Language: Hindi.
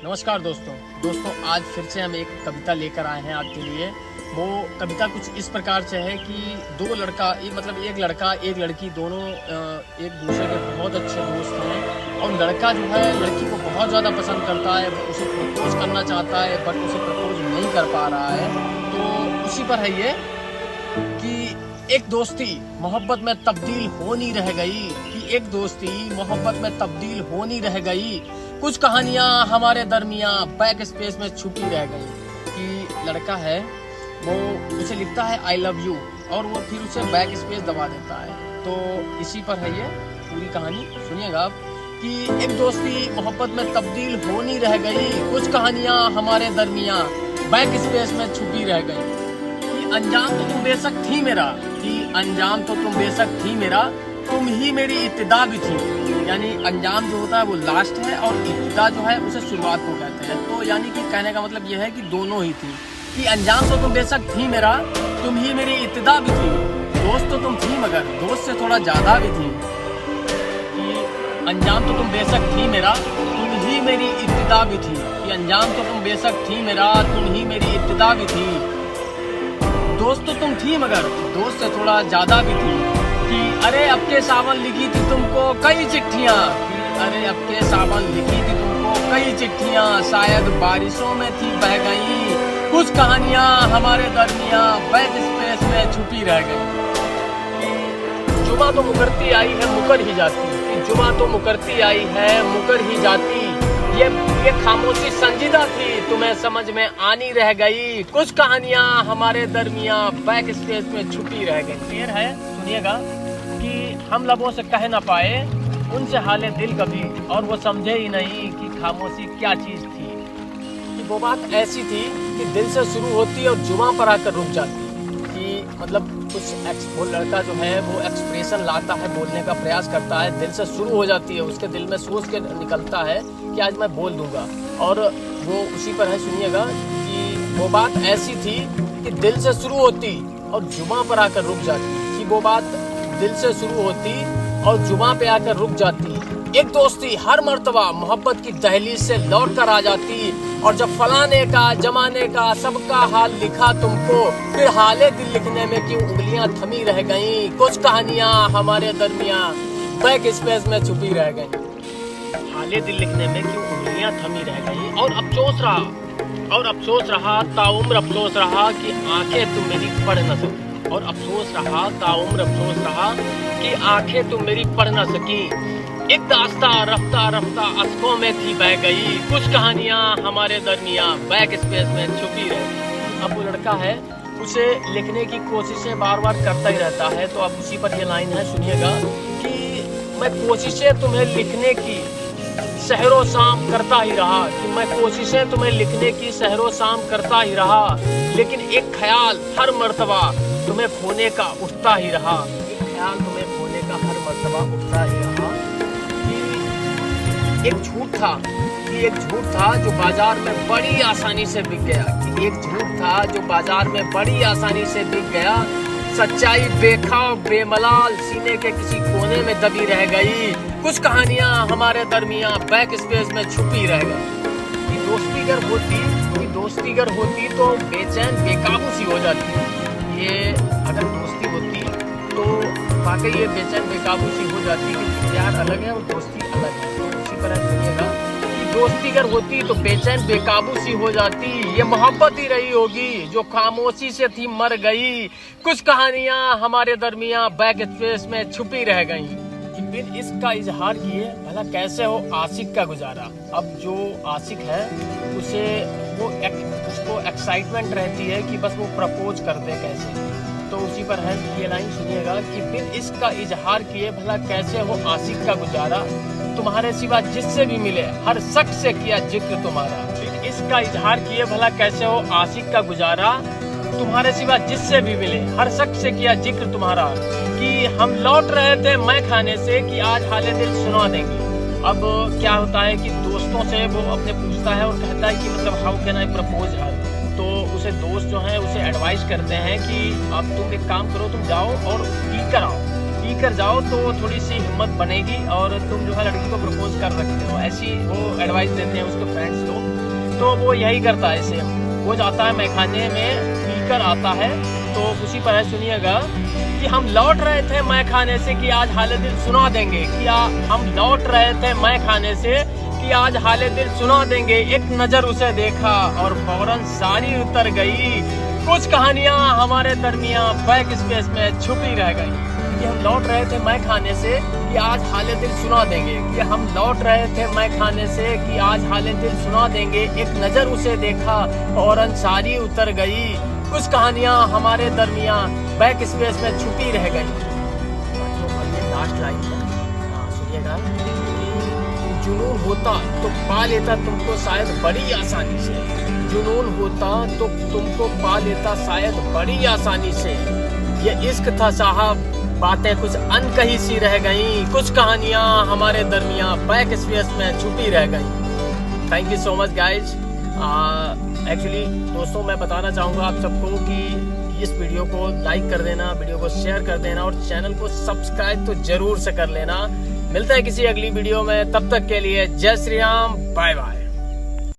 नमस्कार दोस्तों आज फिर से हम एक कविता लेकर आए हैं आपके लिए। वो कविता कुछ इस प्रकार से है कि एक लड़का एक लड़की दोनों एक दूसरे के बहुत अच्छे दोस्त हैं और लड़का जो है लड़की को बहुत ज़्यादा पसंद करता है, उसे प्रपोज करना चाहता है बट उसे प्रपोज नहीं कर पा रहा है। तो उसी पर है ये कि एक दोस्ती मोहब्बत में तब्दील होनी रह गई, कि एक दोस्ती मोहब्बत में तब्दील होनी रह गई, कुछ कहानियां हमारे दरमियां बैक स्पेस में छुपी रह गई। कि लड़का है वो उसे लिखता है आई लव यू और वो फिर उसे बैक स्पेस दबा देता है। तो इसी पर है ये पूरी कहानी, सुनिएगा आप। कि एक दोस्ती मोहब्बत में तब्दील होनी रह गई, कुछ कहानियां हमारे दरमियां बैक स्पेस में छुपी रह गई। कि अंजाम तो तुम बेशक थी मेरा, कि अंजाम तो तुम बेशक थी मेरा, तुम ही मेरी इब्तिदा भी थी। यानी अंजाम जो होता है वो लास्ट है और इब्तिदा जो है उसे शुरुआत को कहते हैं। तो यानी कि कहने का मतलब यह है कि दोनों ही थी। कि अंजाम तो तुम बेशक थी मेरा, तुम ही मेरी इब्तिदा भी थी। दोस्त तो तुम थी मगर दोस्त से थोड़ा ज़्यादा भी थी। कि अंजाम तो तुम बेशक थी मेरा, तुम ही मेरी इब्तिदा भी थी। कि अंजाम तो तुम बेशक थी मेरा, तुम ही मेरी इब्तिदा भी थी। दोस्त तो तुम थी मगर दोस्त से थोड़ा ज़्यादा भी थी। कि अरे अब के सावन लिखी थी तुमको कई चिट्ठियाँ, अरे अब के सावन लिखी थी तुमको कई चिट्ठियाँ, शायद बारिशों में थी बह गई, कुछ कहानियाँ हमारे दरमियाँ बैक स्पेस में छुपी रह गई। कि जुबा तो मुकरती आई है मुकर ही जाती, कि जुबा तो मुकरती आई है मुकर ही जाती, ये खामोशी संजीदा थी तुम्हें समझ में आनी रह गई, कुछ कहानियां हमारे दरमियां बैक स्पेस में छुपी रह गई। क्लियर है, सुनिएगा। कि हम लबों से कह ना पाए उनसे हाले दिल कभी, और वो समझे ही नहीं कि खामोशी क्या चीज थी। कि वो बात ऐसी थी कि दिल से शुरू होती और जुबां पर आकर रुक जाती। कि मतलब वो लड़का जो है वो एक्सप्रेशन लाता है, बोलने का प्रयास करता है, दिल से शुरू हो जाती है, उसके दिल में सोच के निकलता है कि आज मैं बोल दूंगा, और वो उसी पर है, सुनिएगा। कि वो बात ऐसी थी कि दिल से शुरू होती और जुबां पर आकर रुक जाती। कि वो बात दिल से शुरू होती और जुबां पे आकर रुक जाती। एक दोस्ती हर मर्तबा मोहब्बत की दहलीज से लौट कर आ जाती, और जब फलाने का जमाने का सबका हाल लिखा तुमको, फिर हाले दिल लिखने में क्यों उंगलियां थमी रह गईं, कुछ कहानियां हमारे दरमियां बैक स्पेस में छुपी रह गईं। हाले दिल लिखने में क्यों उंगलियां थमी रह गईं, और अफसोस रहा ताउम्र अफसोस रहा कि आंखें तुम मेरी पढ़ न सकी, और अफसोस रहा ताउम्र अफसोस रहा कि आंखें तुम मेरी पढ़ न सकी। एक दास्ता रफ्ता रफ्ता अश्कों में थी बह गई, कुछ कहानियां हमारे दरमियां बैक स्पेस में छुपी रही। अब वो लड़का है उसे लिखने की कोशिशें बार बार करता ही रहता है। तो अब उसी पर ये लाइन है, सुनिएगा। कि मैं कोशिशें तुम्हें लिखने की सहरो शाम करता ही रहा, कि मैं कोशिशें तुम्हें लिखने की सहरो शाम करता ही रहा, लेकिन एक ख्याल हर मर्तबा तुम्हें खोने का उठता ही रहा, एक ख्याल तुम्हें खोने का हर मर्तबा उठता ही रहा। कि एक झूठ था जो बाजार में बड़ी आसानी से बिक गया, कि एक झूठ था जो बाजार में बड़ी आसानी से बिक गया, सच्चाई बेखौफ बेमलाल सीने के किसी कोने में दबी रह गई, कुछ कहानियां हमारे दरमियां बैक स्पेस में छुपी रह गई। कि दोस्ती अगर होती तो बेचैन बेकाबू सी हो जाती। ये अगर दोस्ती होती तो वाकई ये बेचैन बेकाबू सी हो जाती, क्योंकि प्यार अलग है और दोस्ती अलग है। तो उसी पर सुनिएगा कि दोस्ती अगर होती तो बेचैन बेकाबू सी हो जाती, ये मोहब्बत ही रही होगी जो खामोशी से थी मर गई, कुछ कहानियां हमारे दरमियां बैक स्पेस में छुपी रह गई। कि बिन इसका इजहार किए भला कैसे हो आशिक का गुजारा। अब जो आशिक है उसको एक्साइटमेंट रहती है कि बस वो प्रपोज कर दे कैसे। तो उसी पर है ये लाइन, सुनिएगा। कि बिन इसका इजहार किए भला कैसे हो आशिक का गुजारा, तुम्हारे सिवा जिससे भी मिले हर शख्स से किया जिक्र तुम्हारा। बिन इसका इजहार किए भला कैसे हो आशिक का गुजारा, तुम्हारे सिवा जिससे भी मिले हर शख्स से किया जिक्र तुम्हारा। कि हम लौट रहे थे मैं खाने से, कि आज हाले दिल सुना देंगे। अब क्या होता है कि दोस्तों से वो अपने पूछता है और कहता है कि मतलब हाउ कैन आई प्रपोज हर। तो उसे दोस्त जो है उसे एडवाइस करते हैं कि अब तुम एक काम करो, तुम जाओ और पी कर जाओ तो थोड़ी सी हिम्मत बनेगी और तुम जो है लड़की को प्रपोज कर सकते हो। ऐसी वो एडवाइस देते हैं उसके फ्रेंड्स को। तो वो यही करता है, इसे वो जाता है मैखाने में पीकर आता है। तो उसी पर है, सुनिएगा कि हम लौट रहे थे मैखाने से कि आज हाले दिल सुना देंगे, कि हम लौट रहे थे मैखाने से कि आज हाले दिल सुना देंगे। एक नजर उसे देखा और फौरन सारी उतर गई, कुछ कहानियां हमारे दरमियां बैक स्पेस में छुपी रह गई। कि हम लौट रहे थे मैखाने से कि आज हाले दिल सुना देंगे, कि हम लौट रहे थे मैखाने से कि आज हाले दिल सुना देंगे। एक नजर उसे देखा फौरन सारी उतर गई, कुछ कहानियां हमारे दरमियां बैक स्पेस में छुपी रह गई। तो अब ये लास्ट लाइन है, सुनिएगा। जुनून होता तो पा लेता तुमको शायद बड़ी आसानी से, जुनून होता तो तुमको पा लेता शायद बड़ी आसानी से। ये इश्क था साहब, बातें कुछ अनकही सी रह गईं, कुछ कहानियां हमारे दरमियां बैक स्पेस में छुपी रह गईं। Thank you so much guys. Actually दोस्तों, मैं बताना चाहूँगा आप सबको कि इस वीडियो को लाइक कर देना, वीडियो को शेयर कर देना और चैनल को सब्सक्राइब तो जरूर से कर लेना। मिलता है किसी अगली वीडियो में, तब तक के लिए जय श्री राम, बाय बाय।